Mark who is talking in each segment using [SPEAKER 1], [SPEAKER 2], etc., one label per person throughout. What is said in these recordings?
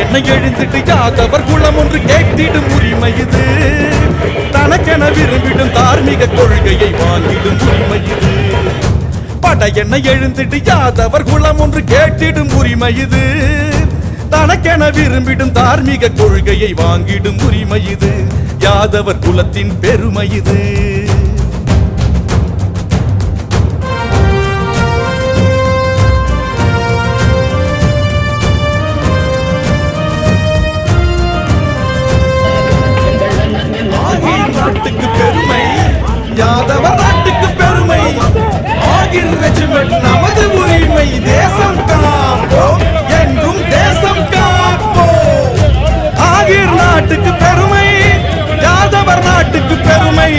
[SPEAKER 1] என்ன எழுந்திட்டு யாதவர் குலம் ஒன்று கேட்டிடும் உரிமை இது. தனக்கென விரும்பிடும் தார்மீக கொள்கையை வாங்கிடும் உரிமை இது. பட என்ன எழுந்திட்டு யாதவர் குலம் ஒன்று கேட்டிடும் உரிமை இது. தனக்கென விரும்பிடும் தார்மீக கொள்கையை வாங்கிடும் உரிமை இது. யாதவர் குலத்தின் பெருமை இது. நாட்டுக்கு பெருமை, யாதவர் நாட்டுக்கு பெருமை. ஆகிர் ரெஜிமெண்ட் நமது உரிமை. தேசம் காப்போம், என்றும் தேசம் காப்போம். ஆகிர் நாட்டுக்கு பெருமை, யாதவர் நாட்டுக்கு பெருமை.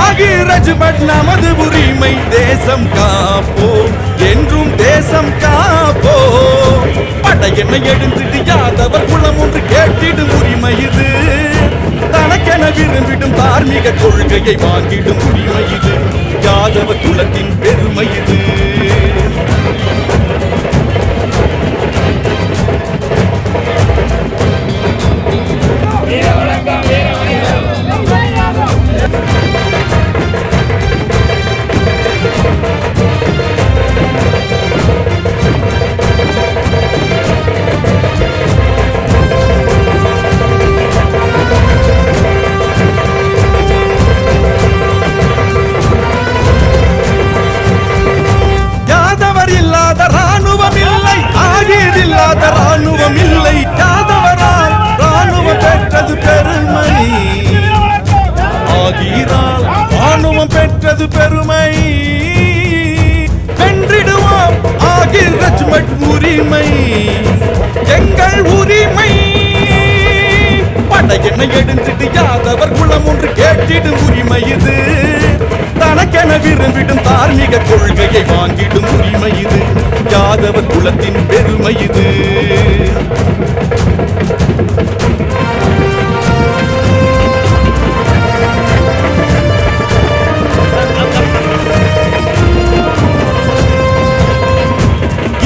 [SPEAKER 1] ஆகிர் ரெஜிமெண்ட் நமது உரிமை. தேசம் காப்போம், என்றும் தேசம் காப்போம். பட என்ன எழுந்திட்டு யாதவர் குலம் ஒன்று கேட்டிடும் உரிமை இது. தனக்கென விரும்பிடும் தார்மீக கொள்கையை வாங்கிடும் உரிமை இது. யாதவர் குலத்தின் பெருமை இது. ராணுவம் இல்லை, யாதவரால் ராணுவம் பெற்றது பெருமை. ஆகிரால் ராணுவம் பெற்றது பெருமை. வென்றிடுவோம் ஆகிர் ரெஜிமெண்ட் உரிமை, எங்கள் உரிமை. பட என்ன எழுந்திட்டு யாதவர் குலம் ஒன்று கேட்டிடும் உரிமை இது. தனக்கென விரும்பிடும் தார்மீக கொள்கையை வாங்கிடும் உரிமை இது. யாதவர் குலத்தின் பெருமை இது.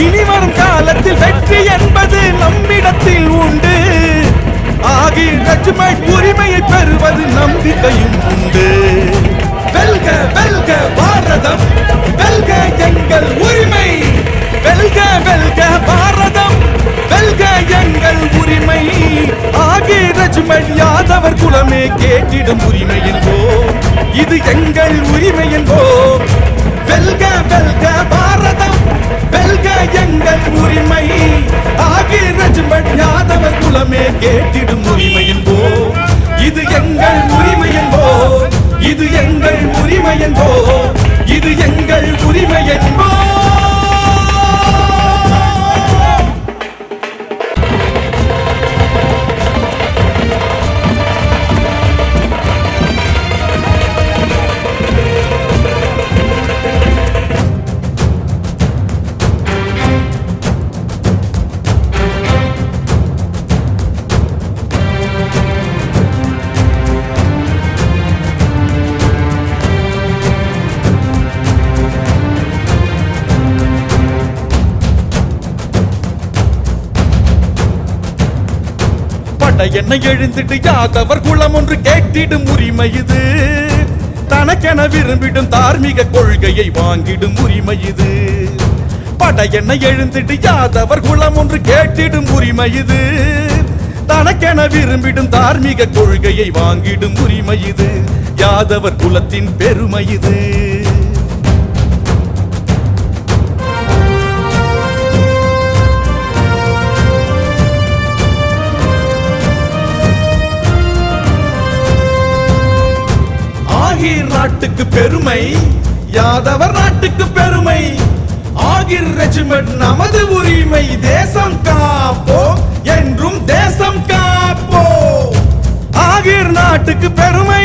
[SPEAKER 1] இனிவரும் காலத்தில் வெற்றி என்பது நம்மிடத்தில் உண்டு. ஆகிர் ரெஜிமெண்ட் உரிமையை பெறுவது நம்பிக்கையும் உண்டு. வெல்க வெல்க பாரதம், வெல்க எங்கள் உரிமை. வெல்க வெல்க பாரதம், வெல்க எங்கள் உரிமை. ஆகிர் ரெஜிமெண்ட் யாதவர் குலமே கேட்டிடும் உரிமை என்போம். இது எங்கள் உரிமை என்போம். வெல்க வெல்க பாரதம், வெல்க எங்கள் உரிமை. ஆகிர் ரெஜிமெண்ட் யாதவர் குலமே கேட்டிடும் உரிமை என்போம். இது எங்கள் உரிமை என்போம். இது எங்கள் உரிமை என்போம். இது எங்கள் உரிமை என்போம். என்ன எழுந்திட்டு யாதவர் குலம் ஒன்று கேட்டிடும் உரிமை இது. தனக்கென விரும்பிடும் தார்மீக கொள்கையை வாங்கிடும் உரிமை இது. பட என்ன எழுந்திட்டு யாதவர் குலம் ஒன்று கேட்டிடும் உரிமை இது. தனக்கென விரும்பிடும் தார்மீக கொள்கையை வாங்கிடும் உரிமை இது. யாதவர் குலத்தின் பெருமை இது. ஆகிர் நாட்டுக்கு பெருமை, யாதவர் நாட்டுக்கு பெருமை. ஆகிர் ரெஜிமெண்ட் நமது உரிமை. தேசம் காப்போம், என்றும் தேசம் காப்போம். ஆகிர் நாட்டுக்கு பெருமை,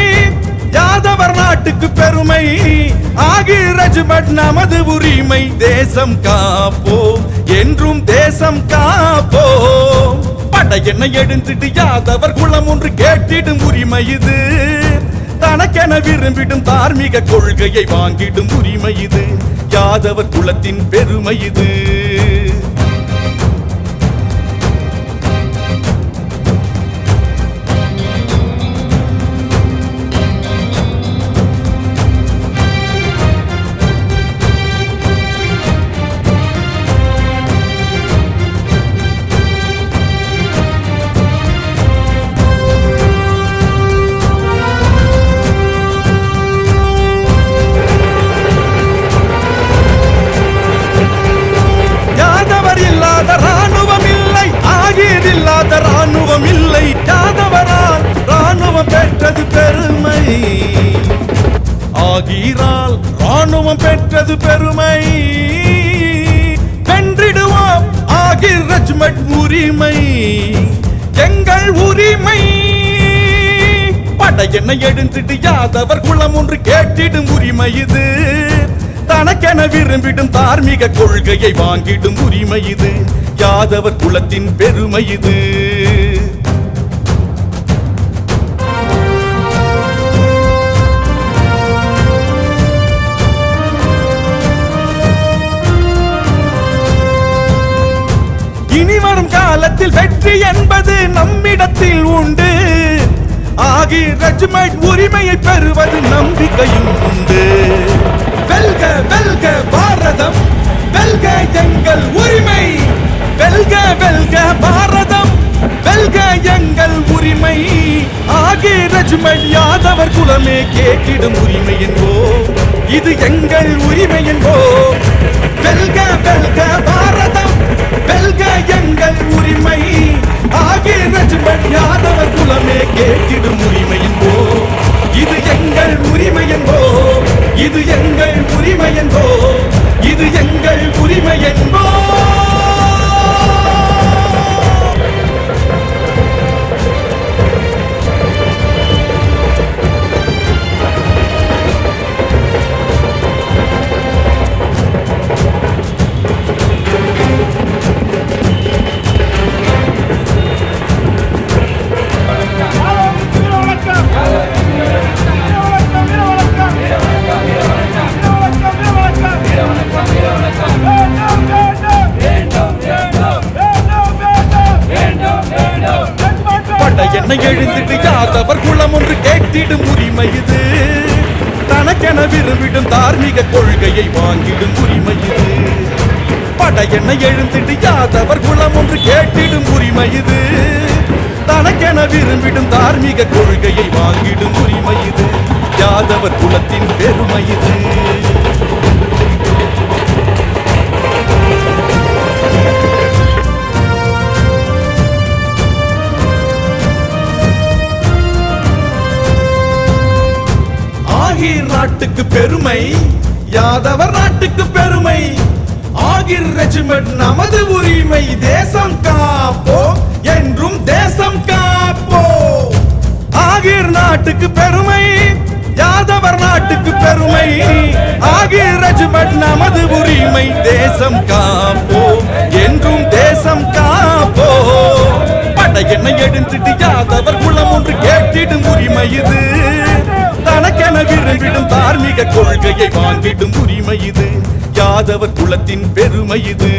[SPEAKER 1] யாதவர் நாட்டுக்கு பெருமை. ஆகிர் ரெஜிமெண்ட் நமது உரிமை. தேசம் காப்போம், என்றும் தேசம் காப்போம். பட என்ன எழுந்திட்டு யாதவர் குலம் ஒன்று கேட்டிடும் உரிமை இது. தனக்கென விரும்பிடும் தார்மீக கொள்கையை வாங்கிடும் உரிமை இது. யாதவர் குலத்தின் பெருமை இது. பெற்றது பெருமை வென்றிடுவோம் ஆகிர் ரெஜிமெண்ட் உரிமை எங்கள் உரிமை படையென்ன எழுந்திட்டு யாதவர் குலம் ஒன்று கேட்டிடும் உரிமை இது தனக்கென விரும்பிடும் தார்மீக கொள்கையை வாங்கிடும் உரிமை இது யாதவர் குலத்தின் பெருமை இது இனி வரும் காலத்தில் வெற்றி என்பது நம்மிடத்தில் உண்டு ஆகிர் ரெஜிமெண்ட் உரிமையை பெறுவது நம்பிக்கையும் உண்டு வெல்க வெல்க பாரதம் வெல்க எங்கள் உரிமை வெல்க வெல்க பாரதம் வெல்க எங்கள் உரிமை ஆகிர் ரெஜிமெண்ட் யாதவர் குலமே கேட்டிடும் உரிமை என்போ இது எங்கள் உரிமை என்போ வெல்க வெல்க பாரதம் வெல்க எங்கள் உரிமை ஆகிர் ரெஜிமெண்ட் யாதவர் குலமே கேட்டிடும் உரிமை என்போ இது எங்கள் உரிமை என்போ இது எங்கள் உரிமை என்போ இது எங்கள் உரிமை என்போ என்னை எழுந்திட்டு யாதவர் குலம் ஒன்று கேட்டிடும் உரிமை இது தனக்கென விரும்பிடும் தார்மீக கொள்கையை வாங்கிடும் உரிமை இது படையென்ன எழுந்திட்டு யாதவர் குலம் ஒன்று கேட்டிடும் உரிமை இது தனக்கென விரும்பிடும் தார்மீக கொள்கையை வாங்கிடும் உரிமை இது யாதவர் குலத்தின் பெருமை இது ஆகிர் நாட்டுக்கு பெருமை யாதவர் நாட்டுக்கு பெருமை ஆகிர் ரெஜிமெண்ட் நமது உரிமை தேசம் காப்போ என்றும் தேசம் காப்போ ஆகிர் நாட்டுக்கு பெருமை யாதவர் நாட்டுக்கு பெருமை ஆகிர் ரெஜிமெண்ட் நமது உரிமை தேசம் காப்போ என்றும் தேசம் காப்போ படையென்ன எழுந்திட்டு யாதவர் குலம் ஒன்று கேட்டிடும் உரிமை இது தனக்கென விரும்பிடும் தார்மீக கொள்கையை வாங்கிடும் உரிமை இது யாதவர் குலத்தின் பெருமை இது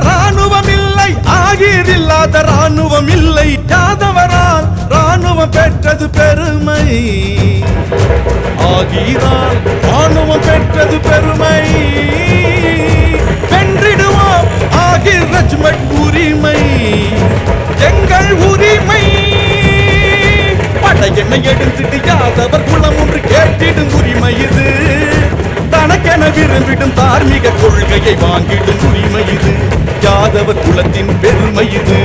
[SPEAKER 1] ராணுவம் இல்லை ஆகிர் இல்லாத ராணுவம் இல்லை யாதவரால் ராணுவம் பெற்றது பெருமை ஆகிரால் ராணுவம் பெற்றது பெருமை வென்றிடுவோம் ஆகிர் ரெஜிமெண்ட் உரிமை எங்கள் உரிமை படையென்ன எழுந்திட்டு யாதவர் குலம் ஒன்று கேட்டிடும் உரிமை இது தனக்கென விரும்பிடும் தார்மீக கொள்கையை வாங்கிடும் உரிமை இது யாதவர் குலத்தின் பெருமை இது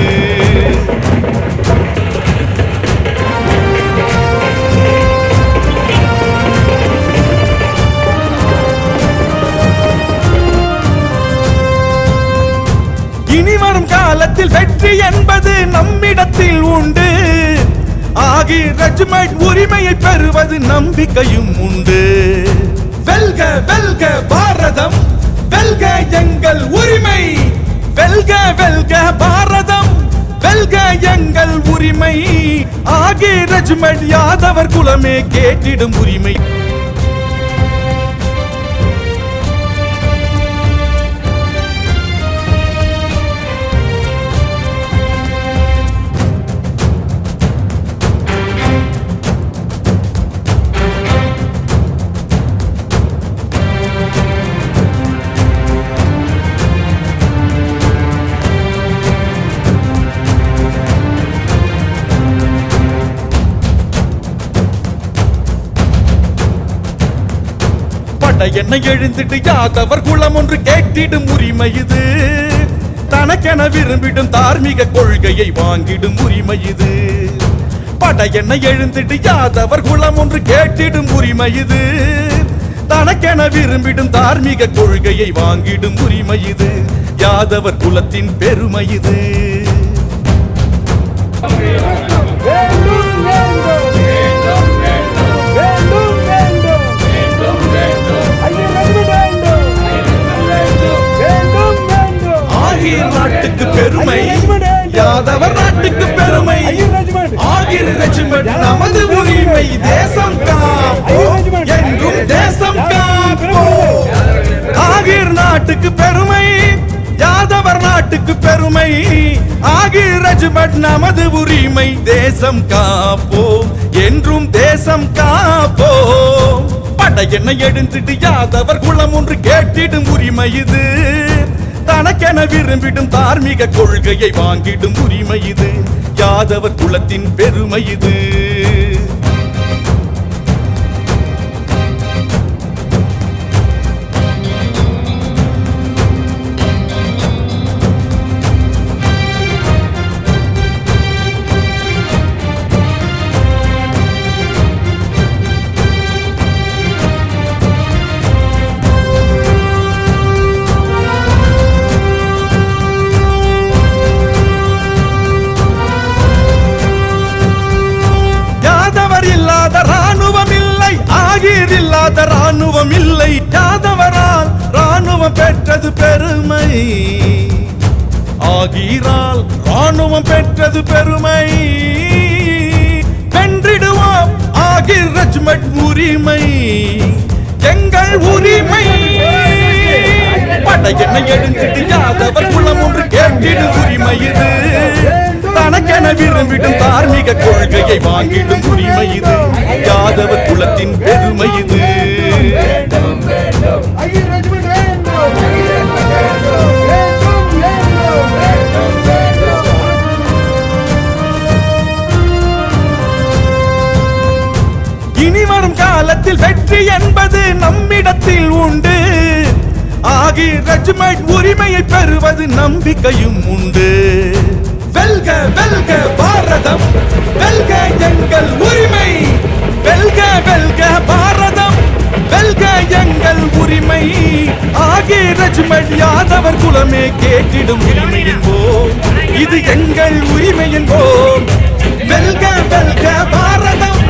[SPEAKER 1] இனி வரும் காலத்தில் வெற்றி என்பது நம்மிடத்தில் உண்டு ஆகிர் ரெஜிமெண்ட் உரிமையை பெறுவது நம்பிக்கையும் உண்டு வெல்க வெல்க பாரதம் வெல்க எங்கள் உரிமை வெல்க வெல்க பாரதம் வெல்க எங்கள் உரிமை ஆகிர் ரெஜிமெண்ட் யாதவர் குலமே கேட்டிடும் உரிமை படையென்ன எழுந்திட்டு யாதவர் குலம் ஒன்று கேட்டிடும் உரிமை இது. தனக்கென விரும்பிடும் தார்மீக கொள்கையை வாங்கிடும் உரிமை இது. படையென்ன எழுந்திட்டு யாதவர் குலம் ஒன்று கேட்டிடும் உரிமை இது. தனக்கென விரும்பிடும் தார்மீக கொள்கையை வாங்கிடும் உரிமை இது. யாதவர் குலத்தின் பெருமை இது. ஆகிர் நாட்டுக்கு பெருமை, யாதவர் நாட்டுக்கு பெருமை. ஆகிர் ரெஜிமெண்ட் நமது உரிமை. தேசம் காப்போம், என்றும் தேசம் காப்போம். ஆகிர் நாட்டுக்கு பெருமை, யாதவர் நாட்டுக்கு பெருமை. ஆகிர் ரெஜிமெண்ட் நமது உரிமை. தேசம் காப்போம், என்றும் தேசம் காப்போம். படையென்ன எழுந்திட்டு யாதவர் குலம் ஒன்று கேட்டிடும் உரிமை இது. தனக்கென விரும்பிடும் தார்மீக கொள்கையை வாங்கிடும் உரிமை இது. யாதவர் குலத்தின் பெருமை இது. ராணுவம் இல்லை, ஆகிர் இல்லாத ராணுவம் இல்லை. யாதவரால் ராணுவம் பெற்றது பெருமை. ஆகிரால் ராணுவம் பெற்றது பெருமை. வென்றிடுவோம் ஆகிர் ரெஜிமெண்ட் உரிமை. எங்கள் உரிமை. படையென்ன எழுந்திட்டு யாதவர் குலம் ஒன்று கேட்டிடும் உரிமை இது. தனக்கென விரும்பிடும் தார்மீக கொள்கையை வாங்கிடும் உரிமை இது. யாதவர் குலத்தின் பெருமை இது. இனிவரும் காலத்தில் வெற்றி என்பது நம்மிடத்தில் உண்டு. ஆகிர் ரெஜிமெண்ட் உரிமையை பெறுவது நம்பிக்கையும் உண்டு. வெல்க வெல்க பாரதம், வெல்க எங்கள் உரிமை. வெல்க வெல்க பாரதம், வெல்க எங்கள் உரிமை. ஆகிர் ரெஜிமெண்ட் யாதவர் குலமே கேட்டிடும் உரிமை என்போம். இது எங்கள் உரிமை என்போம். வெல்க வெல்க பாரதம்,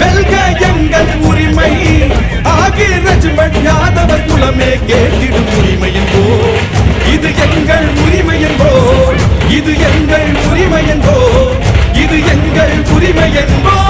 [SPEAKER 1] வெல்க எங்கள் உரிமை. ஆகிர் ரெஜிமெண்ட் யாதவர் குலமே கேட்டிடும் உரிமை என்போம். இது எங்கள் உரிமை என்போம். இது எங்கள் உரிமை என்போம். இது எங்கள் உரிமை என்போம்.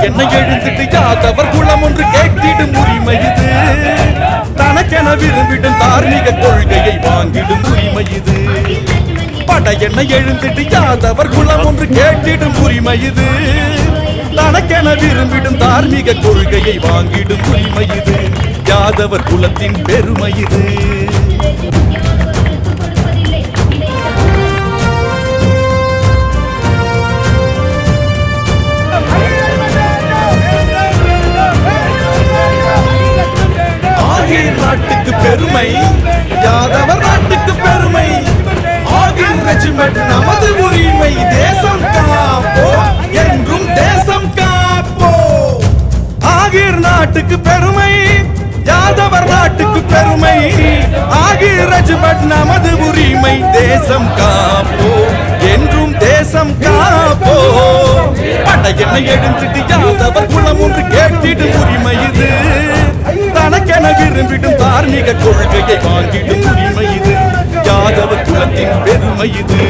[SPEAKER 1] என்ன எழுந்திட்டு யாதவர் குலம் ஒன்று கேட்டிடும் உரிமை இது. தனக்கென விரும்பிடும் தார்மீக கொள்கையை வாங்கிடும் உரிமை இது. படையென்ன எழுந்திட்டு யாதவர் குலம் ஒன்று கேட்டிடும் உரிமை இது. தனக்கென விரும்பிடும் தார்மீக கொள்கையை வாங்கிடும் உரிமை இது. யாதவர் குலத்தின் பெருமை இது. ஆகிர் நாட்டுக்கு பெருமை, யாதவர் நாட்டுக்கு பெருமை. ஆகிர் ரெஜிமெண்ட் நமது உரிமை. தேசம் காப்போம், என்றும் தேசம் காப்போம். ஆகிர் நாட்டுக்கு பெருமை, யாதவர் நாட்டுக்கு பெருமை. ஆகிர் ரெஜிமெண்ட் நமது உரிமை. தேசம் காப்போம், என்றும் தேசம் காப்போம். படையென்ன எழுந்திட்டு யாதவர் குலம் ஒன்று கேட்டிடும் உரிமை இது. தனக்கென விரும்பிடும் தார்மீக கொள்கையை வாங்கிடும் உரிமை இது. யாதவர் குலத்தின் பெருமை இது.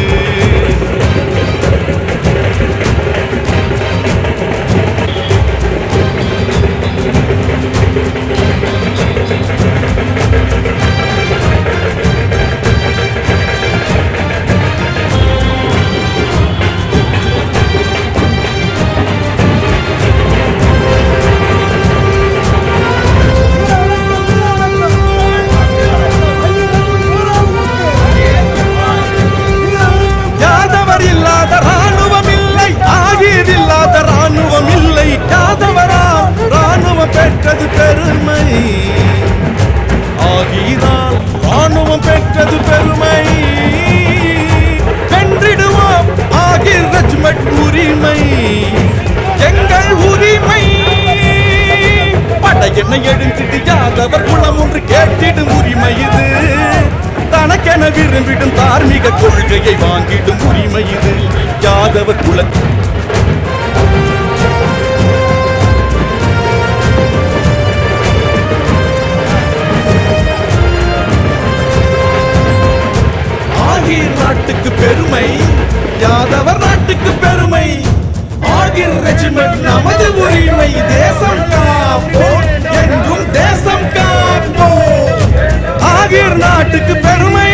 [SPEAKER 1] யாதவர் குலம் ஒன்று கேட்டிடும் உரிமை இது தனக்கென விரும்பிடும் தார்மீக கொள்கையை வாங்கிடும் உரிமை இது யாதவர் குலத்தின் ஆகிர் நாட்டுக்கு பெருமை யாதவர் நாட்டுக்கு பெருமை ஆகிர் ரெஜிமெண்ட் நமது உரிமை தேசம் காப்போம் என்றும் தேசம் காப்போம் ஆகிர் நாட்டுக்கு பெருமை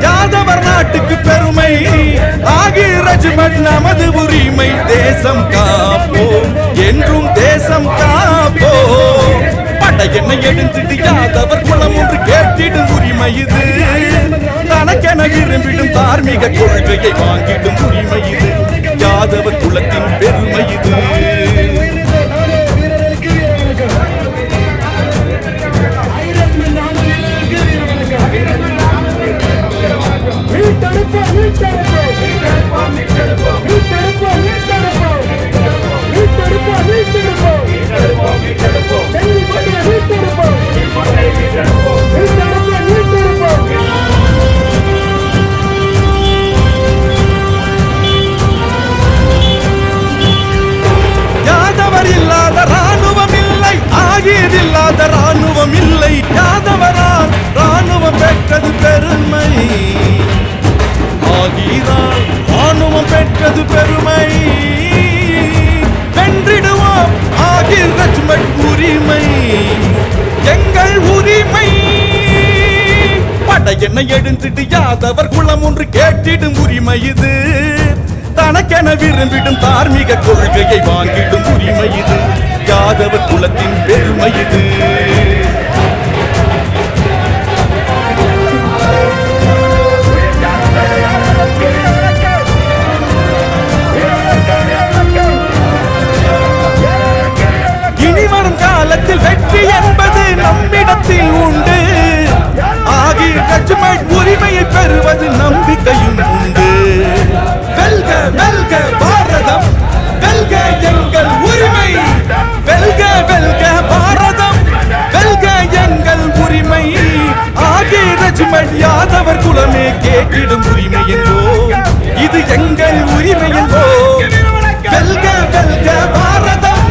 [SPEAKER 1] யாதவர் நாட்டுக்கு பெருமை ஆகிர் ரெஜிமெண்ட் நமது உரிமை தேசம் காப்போம் என்றும் தேசம் காப்போம் படையென்னை எழுந்திட்டு யாதவர் குலம் ஒன்று கேட்டிடும் உரிமை இது தனக்கென விரும்பிடும் தார்மீக கொள்கையை வாங்கிடும் உரிமை இது யாதவர் குலத்தின் பெருமை இது இல்லாத ராணுவம் இல்லை யாதவரால் ராணுவம் பெற்றது பெருமை ஆகிரால் ராணுவம் பெற்றது பெருமை வென்றிடுவோம் ஆகிர் ரெஜிமெண்ட் உரிமை எங்கள் உரிமை படையென்னை எழுந்திட்டு யாதவர் குலம் ஒன்று கேட்டிடும் உரிமை இது தனக்கென விரும்பிடும் தார்மீக கொள்கையை வாங்கிடும் உரிமை இது யாதவர் குலத்தின் பெருமை இது இனிவரும் காலத்தில் வெற்றி என்பது நம்மிடத்தில் உண்டு ஆகிய ரெஜிமெண்ட் உரிமையை பெறுவது நம்பிக்கையும் உண்டு வெல்க வெல்க பாரதம் வெல்க எங்கள் உரிமை வெல்க வெல்க பாரதம் வெல்க எங்கள் உரிமை ஆகிய ரெஜிமெண்ட் யாதவர் குலமே கேட்டிடும் உரிமை என்போம் இது எங்கள் உரிமை என்போம் வெல்க வெல்க பாரதம்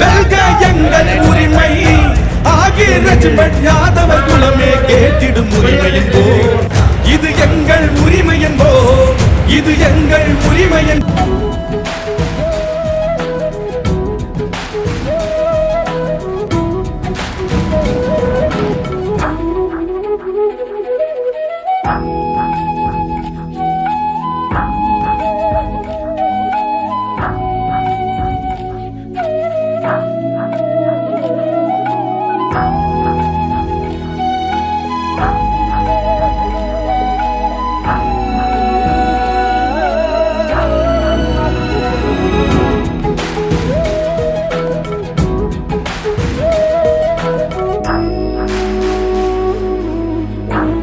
[SPEAKER 1] வெல்க எங்கள் உரிமை ஆகிய ரெஜிமெண்ட் யாதவர் குலமே கேட்டி